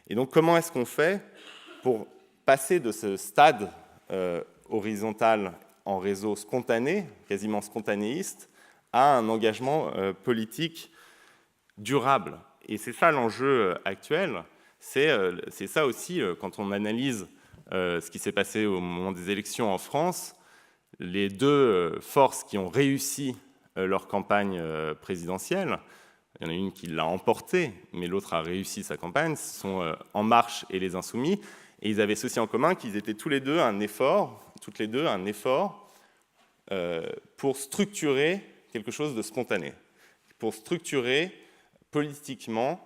Et donc, comment est-ce qu'on fait pour passer de ce stade horizontal en réseau spontané, quasiment spontanéiste, à un engagement politique durable? Et c'est ça l'enjeu actuel. C'est ça aussi, quand on analyse ce qui s'est passé au moment des élections en France, les deux forces qui ont réussi leur campagne présidentielle, il y en a une qui l'a emportée, mais l'autre a réussi sa campagne, ce sont En Marche et Les Insoumis, et ils avaient ceci en commun qu'ils étaient toutes les deux un effort pour structurer quelque chose de spontané, pour structurer politiquement,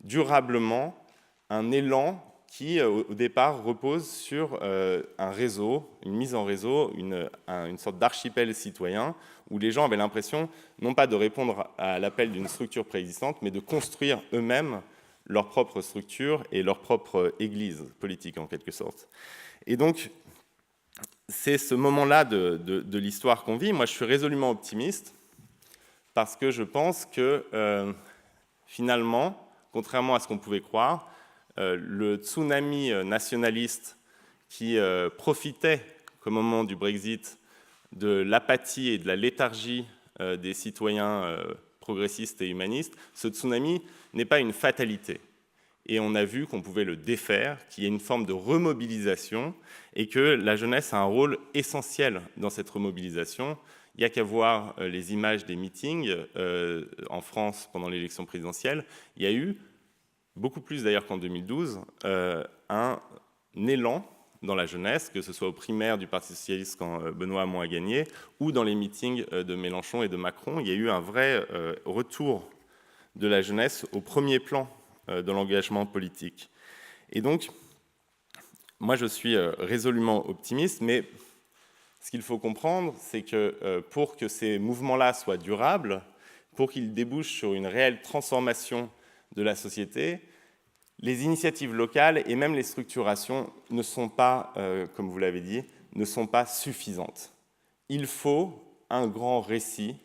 durablement, un élan qui, au départ, repose sur un réseau, une mise en réseau, une sorte d'archipel citoyen, où les gens avaient l'impression, non pas de répondre à l'appel d'une structure préexistante, mais de construire eux-mêmes leur propre structure et leur propre église politique, en quelque sorte. Et donc, c'est ce moment-là de l'histoire qu'on vit. Moi, je suis résolument optimiste, parce que je pense que, finalement, contrairement à ce qu'on pouvait croire, le tsunami nationaliste qui profitait, au moment du Brexit, de l'apathie et de la léthargie des citoyens progressistes et humanistes, ce tsunami n'est pas une fatalité. Et on a vu qu'on pouvait le défaire, qu'il y a une forme de remobilisation et que la jeunesse a un rôle essentiel dans cette remobilisation. Il n'y a qu'à voir les images des meetings en France pendant l'élection présidentielle. Il y a eu, beaucoup plus d'ailleurs qu'en 2012, un élan dans la jeunesse, que ce soit aux primaires du Parti socialiste quand Benoît Hamon a gagné, ou dans les meetings de Mélenchon et de Macron. Il y a eu un vrai retour de la jeunesse au premier plan de l'engagement politique. Et donc, moi je suis résolument optimiste, mais ce qu'il faut comprendre, c'est que pour que ces mouvements-là soient durables, pour qu'ils débouchent sur une réelle transformation de la société, les initiatives locales et même les structurations ne sont pas, comme vous l'avez dit, ne sont pas suffisantes. Il faut un grand récit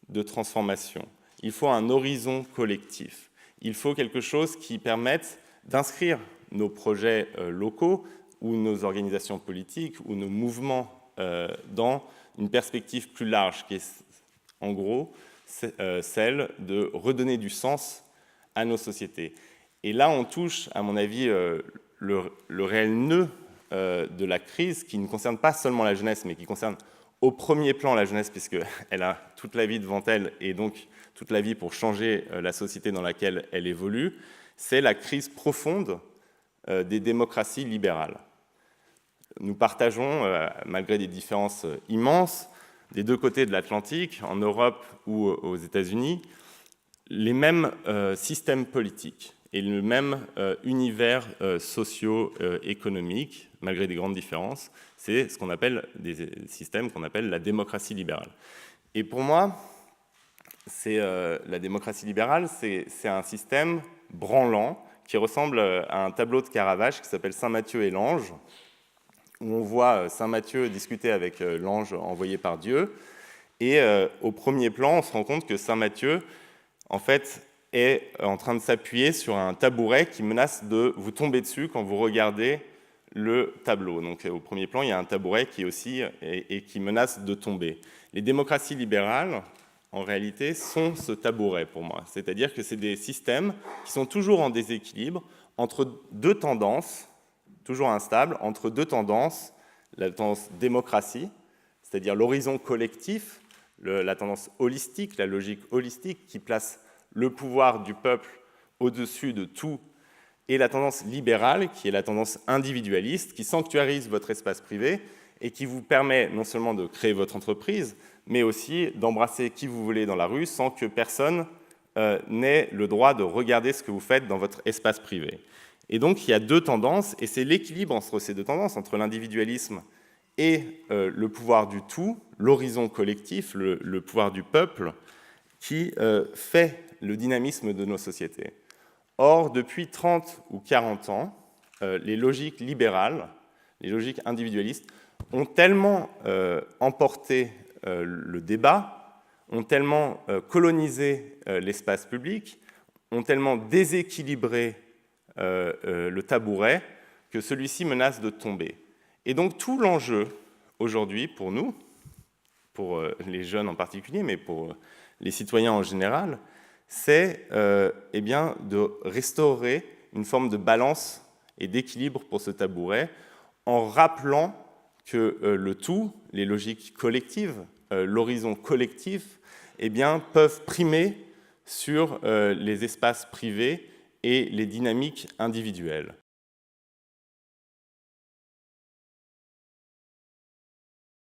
de transformation. Il faut un horizon collectif. Il faut quelque chose qui permette d'inscrire nos projets locaux ou nos organisations politiques ou nos mouvements dans une perspective plus large, qui est en gros celle de redonner du sens à nos sociétés. Et là, on touche, à mon avis, le réel nœud de la crise, qui ne concerne pas seulement la jeunesse, mais qui concerne au premier plan la jeunesse, puisqu'elle a toute la vie devant elle, et donc toute la vie pour changer la société dans laquelle elle évolue, c'est la crise profonde des démocraties libérales. Nous partageons, malgré des différences immenses, des deux côtés de l'Atlantique, en Europe ou aux États-Unis, les mêmes systèmes politiques et le même univers socio-économique, malgré des grandes différences. C'est ce qu'on appelle des systèmes qu'on appelle la démocratie libérale. Et pour moi, la démocratie libérale, c'est un système branlant qui ressemble à un tableau de Caravage qui s'appelle Saint-Matthieu et l'ange, où on voit Saint-Matthieu discuter avec l'ange envoyé par Dieu. Et au premier plan, on se rend compte que Saint-Matthieu, en fait, est en train de s'appuyer sur un tabouret qui menace de vous tomber dessus quand vous regardez le tableau. Donc au premier plan, il y a un tabouret qui aussi et qui menace de tomber. Les démocraties libérales, en réalité, sont ce tabouret pour moi. C'est-à-dire que c'est des systèmes qui sont toujours en déséquilibre entre deux tendances, toujours instables, entre deux tendances, la tendance démocratie, c'est-à-dire l'horizon collectif, la tendance holistique, la logique holistique qui place le pouvoir du peuple au-dessus de tout, et la tendance libérale, qui est la tendance individualiste, qui sanctuarise votre espace privé et qui vous permet non seulement de créer votre entreprise, mais aussi d'embrasser qui vous voulez dans la rue sans que personne n'ait le droit de regarder ce que vous faites dans votre espace privé. Et donc, il y a deux tendances, et c'est l'équilibre entre ces deux tendances, entre l'individualisme et le pouvoir du tout, l'horizon collectif, le pouvoir du peuple, qui fait le dynamisme de nos sociétés. Or, depuis 30 ou 40 ans, les logiques libérales, les logiques individualistes, ont tellement emporté le débat, ont tellement colonisé l'espace public, ont tellement déséquilibré le tabouret, que celui-ci menace de tomber. Et donc tout l'enjeu aujourd'hui pour nous, pour les jeunes en particulier, mais pour les citoyens en général, c'est eh bien, de restaurer une forme de balance et d'équilibre pour ce tabouret en rappelant que le tout, les logiques collectives, l'horizon collectif, eh bien, peuvent primer sur les espaces privés et les dynamiques individuelles.